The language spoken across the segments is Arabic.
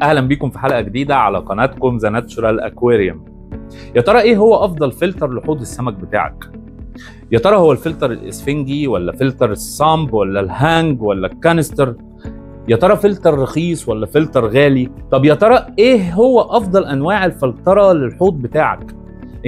اهلا بيكم في حلقه جديده على قناتكم ذا ناتشورال اكواريوم. يا ترى ايه هو افضل فلتر لحوض السمك بتاعك؟ يا ترى هو الفلتر الاسفنجي ولا فلتر الصامب ولا الهانج ولا الكانستر؟ يا ترى فلتر رخيص ولا فلتر غالي؟ طب يا ترى ايه هو افضل انواع الفلتره للحوض بتاعك؟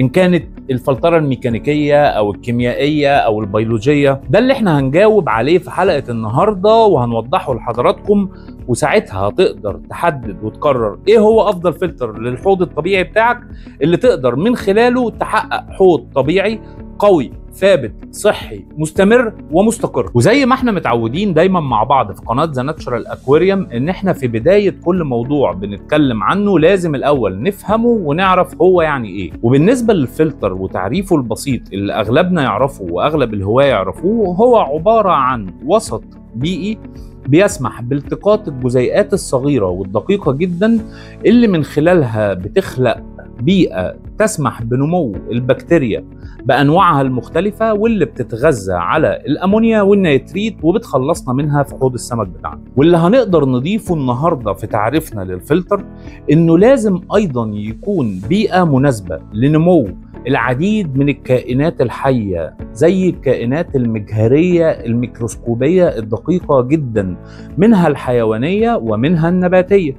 ان كانت الفلتره الميكانيكيه او الكيميائيه او البيولوجيه؟ ده اللي احنا هنجاوب عليه في حلقه النهارده وهنوضحه لحضراتكم، وساعتها هتقدر تحدد وتقرر ايه هو افضل فلتر للحوض الطبيعي بتاعك اللي تقدر من خلاله تحقق حوض طبيعي قوي ثابت صحي مستمر ومستقر. وزي ما احنا متعودين دايما مع بعض في قناه ذا ناتشورال اكواريوم ان احنا في بدايه كل موضوع بنتكلم عنه لازم الاول نفهمه ونعرف هو يعني ايه. وبالنسبه للفلتر وتعريفه البسيط اللي اغلبنا يعرفه واغلب الهواة يعرفوه، هو عباره عن وسط بيئي بيسمح بالتقاط الجزيئات الصغيره والدقيقه جدا اللي من خلالها بتخلق بيئة تسمح بنمو البكتيريا بأنواعها المختلفة واللي بتتغذى على الأمونيا والنيتريت وبتخلصنا منها في حوض السمك بتاعنا. واللي هنقدر نضيفه النهاردة في تعريفنا للفلتر إنه لازم أيضا يكون بيئة مناسبة لنمو العديد من الكائنات الحية زي الكائنات المجهرية الميكروسكوبية الدقيقة جدا، منها الحيوانية ومنها النباتية،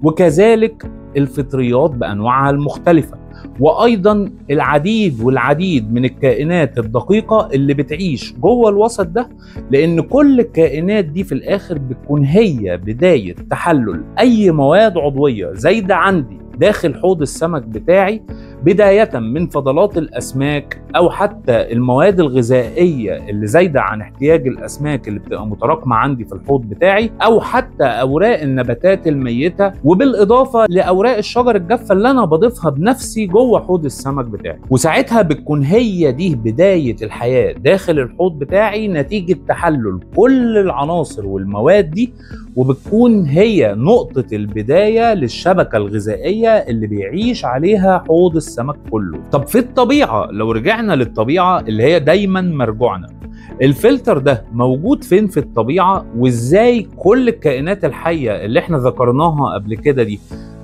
وكذلك الفطريات بأنواعها المختلفة، وأيضا العديد من الكائنات الدقيقة اللي بتعيش جوه الوسط ده، لأن كل الكائنات دي في الآخر بتكون هي بداية تحلل أي مواد عضوية زايدة عندي داخل حوض السمك بتاعي، بداية من فضلات الأسماك أو حتى المواد الغذائية اللي زايدة عن احتياج الأسماك اللي بتبقى متراكمة عندي في الحوض بتاعي، أو حتى أوراق النباتات الميتة، وبالإضافة لأوراق الشجر الجافة اللي أنا بضيفها بنفسي جوه حوض السمك بتاعي. وساعتها بتكون هي دي بداية الحياة داخل الحوض بتاعي نتيجة تحلل كل العناصر والمواد دي، وبتكون هي نقطة البداية للشبكة الغذائية اللي بيعيش عليها حوض السمك كله. طب في الطبيعة، لو رجعنا للطبيعة اللي هي دايما مرجوعنا، الفلتر ده موجود فين في الطبيعة؟ وازاي كل الكائنات الحية اللي احنا ذكرناها قبل كده دي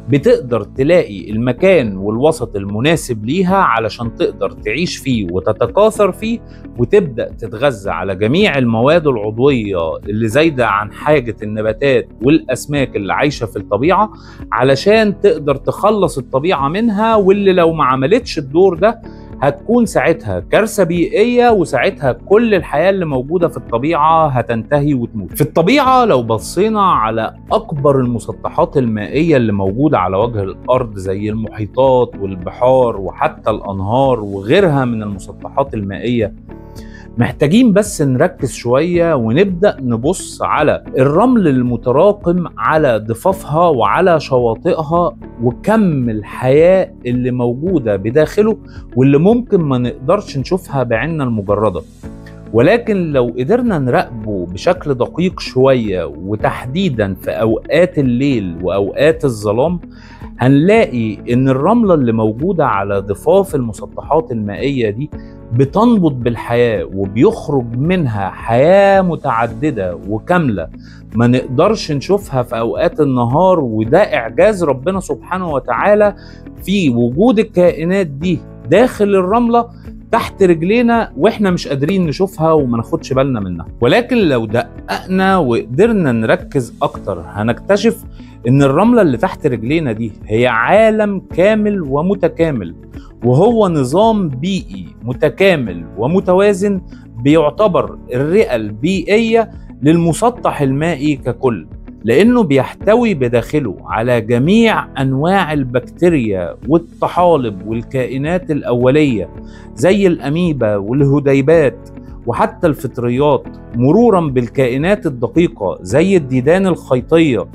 بتقدر تلاقي المكان والوسط المناسب ليها علشان تقدر تعيش فيه وتتكاثر فيه وتبدأ تتغذى على جميع المواد العضوية اللي زايدة عن حاجة النباتات والأسماك اللي عايشة في الطبيعة، علشان تقدر تخلص الطبيعة منها، واللي لو ما عملتش الدور ده هتكون ساعتها كارثة بيئية، وساعتها كل الحياة اللي موجودة في الطبيعة هتنتهي وتموت. في الطبيعة لو بصينا على أكبر المسطحات المائية اللي موجودة على وجه الأرض زي المحيطات والبحار وحتى الأنهار وغيرها من المسطحات المائية، محتاجين بس نركز شوية ونبدأ نبص على الرمل المتراكم على ضفافها وعلى شواطئها وكم الحياة اللي موجودة بداخله واللي ممكن ما نقدرش نشوفها بعيننا المجردة. ولكن لو قدرنا نراقبه بشكل دقيق شوية وتحديدا في أوقات الليل وأوقات الظلام، هنلاقي إن الرملة اللي موجودة على ضفاف المسطحات المائية دي بتنبض بالحياة وبيخرج منها حياة متعددة وكاملة ما نقدرش نشوفها في أوقات النهار. وده إعجاز ربنا سبحانه وتعالى في وجود الكائنات دي داخل الرملة تحت رجلينا واحنا مش قادرين نشوفها وما ناخدش بالنا منها. ولكن لو دققنا وقدرنا نركز اكتر هنكتشف ان الرملة اللي تحت رجلينا دي هي عالم كامل ومتكامل، وهو نظام بيئي متكامل ومتوازن بيعتبر الرئة البيئية للمسطح المائي ككل، لأنه بيحتوي بداخله على جميع أنواع البكتيريا والطحالب والكائنات الأولية زي الأميبا والهديبات وحتى الفطريات، مرورا بالكائنات الدقيقة زي الديدان الخيطية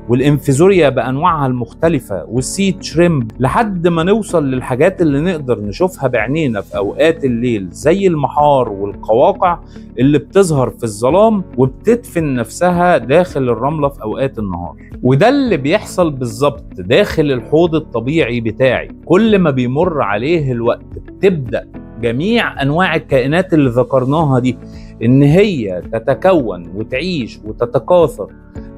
والانفيزوريا بأنواعها المختلفة والسي شريمب، لحد ما نوصل للحاجات اللي نقدر نشوفها بعينينا في أوقات الليل زي المحار والقواقع اللي بتظهر في الظلام وبتدفن نفسها داخل الرملة في أوقات النهار. وده اللي بيحصل بالظبط داخل الحوض الطبيعي بتاعي. كل ما بيمر عليه الوقت بتبدأ جميع أنواع الكائنات اللي ذكرناها دي إن هي تتكون وتعيش وتتكاثر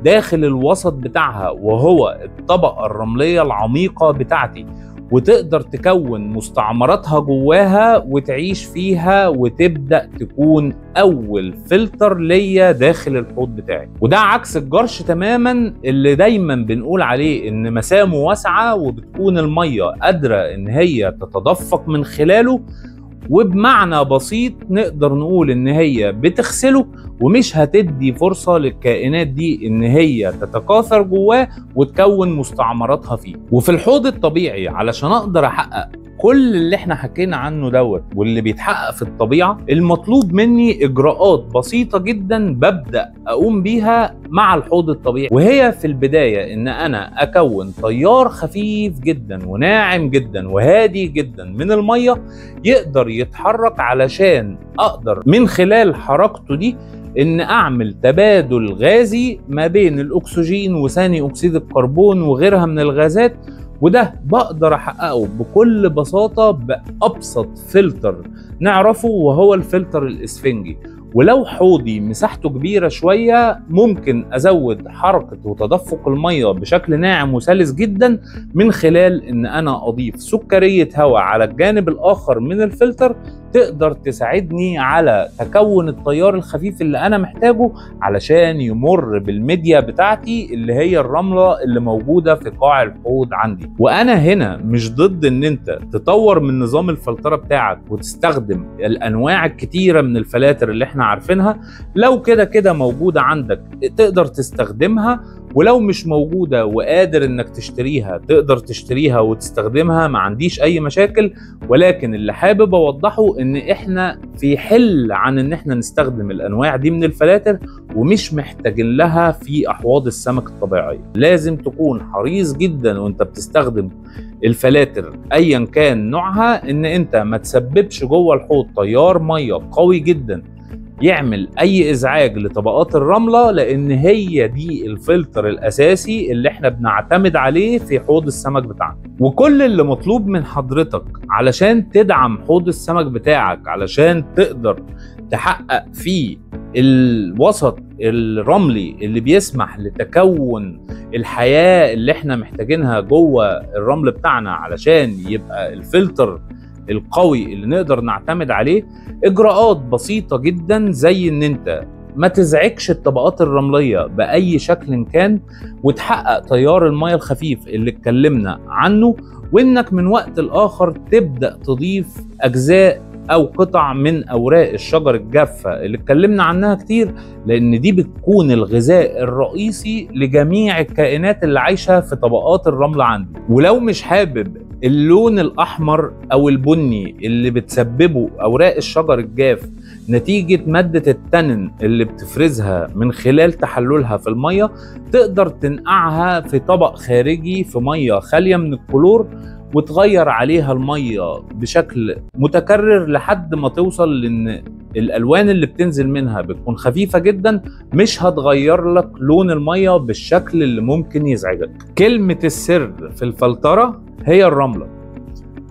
داخل الوسط بتاعها وهو الطبقة الرملية العميقة بتاعتي، وتقدر تكون مستعمراتها جواها وتعيش فيها، وتبدأ تكون أول فلتر ليا داخل الحوض بتاعي. وده عكس الجرش تماما اللي دايما بنقول عليه إن مسامه واسعة وبتكون المية قادرة إن هي تتدفق من خلاله، وبمعنى بسيط نقدر نقول ان هي بتغسله ومش هتدي فرصة للكائنات دي ان هي تتكاثر جواه وتكون مستعمراتها فيه. وفي الحوض الطبيعي علشان اقدر احقق كل اللي احنا حكينا عنه دوت واللي بيتحقق في الطبيعة، المطلوب مني اجراءات بسيطة جدا ببدأ اقوم بيها مع الحوض الطبيعي. وهي في البداية ان انا اكون تيار خفيف جدا وناعم جدا وهادي جدا من المية يقدر يتحرك، علشان اقدر من خلال حركته دي ان اعمل تبادل غازي ما بين الاكسجين وثاني اكسيد الكربون وغيرها من الغازات. وده بقدر احققه بكل بساطة بأبسط فلتر نعرفه وهو الفلتر الاسفنجي. ولو حوضي مساحته كبيرة شوية ممكن ازود حركة وتدفق المية بشكل ناعم وسلس جدا من خلال ان انا اضيف سكرية هواء على الجانب الاخر من الفلتر تقدر تساعدني على تكون التيار الخفيف اللي انا محتاجه علشان يمر بالميديا بتاعتي اللي هي الرملة اللي موجودة في قاع الحوض عندي. وانا هنا مش ضد ان انت تطور من نظام الفلترة بتاعك وتستخدم الانواع الكتيرة من الفلاتر اللي احنا عارفينها. لو كده موجودة عندك تقدر تستخدمها، ولو مش موجودة وقادر انك تشتريها تقدر تشتريها وتستخدمها، ما عنديش اي مشاكل. ولكن اللي حابب اوضحه ان احنا في حل عن ان احنا نستخدم الانواع دي من الفلاتر ومش محتاجين لها في احواض السمك الطبيعية. لازم تكون حريص جدا وانت بتستخدم الفلاتر ايا كان نوعها ان انت ما تسببش جوه الحوض تيار مية قوي جدا يعمل اي ازعاج لطبقات الرملة، لان هي دي الفلتر الاساسي اللي احنا بنعتمد عليه في حوض السمك بتاعنا. وكل اللي مطلوب من حضرتك علشان تدعم حوض السمك بتاعك علشان تقدر تحقق فيه الوسط الرملي اللي بيسمح لتكون الحياة اللي احنا محتاجينها جوه الرمل بتاعنا علشان يبقى الفلتر القوي اللي نقدر نعتمد عليه، اجراءات بسيطة جدا زي ان انت ما تزعجش الطبقات الرملية بأي شكل كان وتحقق تيار المياه الخفيف اللي اتكلمنا عنه، وانك من وقت لآخر تبدأ تضيف اجزاء او قطع من اوراق الشجر الجافة اللي اتكلمنا عنها كتير، لان دي بتكون الغذاء الرئيسي لجميع الكائنات اللي عايشة في طبقات الرمل عندي. ولو مش حابب اللون الاحمر او البني اللي بتسببه اوراق الشجر الجاف نتيجة مادة التانين اللي بتفرزها من خلال تحللها في المية، تقدر تنقعها في طبق خارجي في مية خالية من الكلور وتغير عليها المية بشكل متكرر لحد ما توصل لان الالوان اللي بتنزل منها بتكون خفيفة جدا، مش هتغير لك لون المية بالشكل اللي ممكن يزعجك. كلمة السر في الفلترة هي الرملة،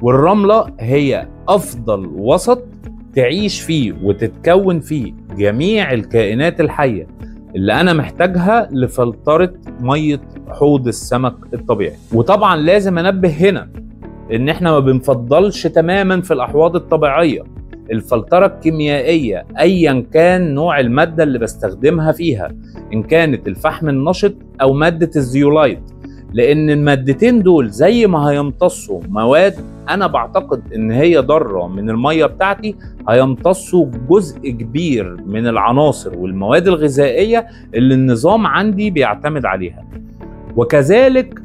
والرملة هي افضل وسط تعيش فيه وتتكون فيه جميع الكائنات الحية اللي انا محتاجها لفلترة مية حوض السمك الطبيعي. وطبعا لازم انبه هنا ان احنا ما بنفضلش تماما في الاحواض الطبيعية الفلترة الكيميائية ايا كان نوع المادة اللي بستخدمها فيها، ان كانت الفحم النشط او مادة الزيولايت، لان المادتين دول زي ما هيمتصوا مواد انا بعتقد ان هي ضاره من الميه بتاعتي، هيمتصوا جزء كبير من العناصر والمواد الغذائيه اللي النظام عندي بيعتمد عليها. وكذلك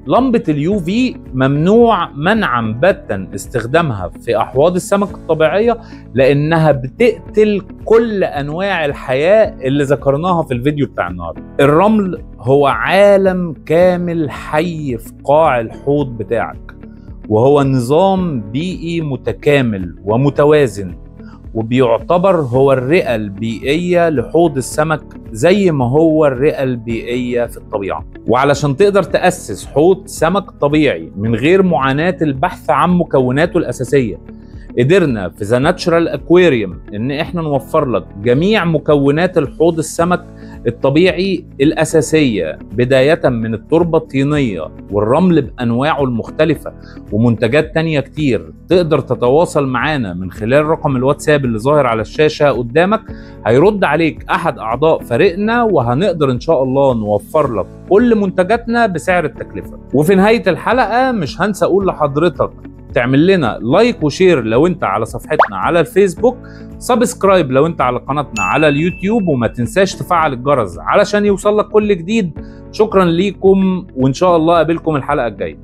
لمبة اليو في ممنوع منعا باتا استخدامها في احواض السمك الطبيعية، لانها بتقتل كل انواع الحياة اللي ذكرناها في الفيديو بتاع النهاردة. الرمل هو عالم كامل حي في قاع الحوض بتاعك، وهو نظام بيئي متكامل ومتوازن، وبيعتبر هو الرئة البيئية لحوض السمك زي ما هو الرئة البيئية في الطبيعة. وعلشان تقدر تأسس حوض سمك طبيعي من غير معاناة البحث عن مكوناته الأساسية، قدرنا في The Natural Aquarium ان احنا نوفر لك جميع مكونات الحوض السمك الطبيعي الأساسية بداية من التربة الطينية والرمل بأنواعه المختلفة ومنتجات تانية كتير. تقدر تتواصل معانا من خلال رقم الواتساب اللي ظاهر على الشاشة قدامك، هيرد عليك أحد أعضاء فريقنا وهنقدر إن شاء الله نوفر لك كل منتجاتنا بسعر التكلفة. وفي نهاية الحلقة مش هنسى أقول لحضرتك تعمل لنا لايك وشير لو انت على صفحتنا على الفيسبوك، سبسكرايب لو انت على قناتنا على اليوتيوب، وما تنساش تفعل الجرس علشان يوصل لك كل جديد. شكرا ليكم وان شاء الله اقابلكم الحلقة الجاية.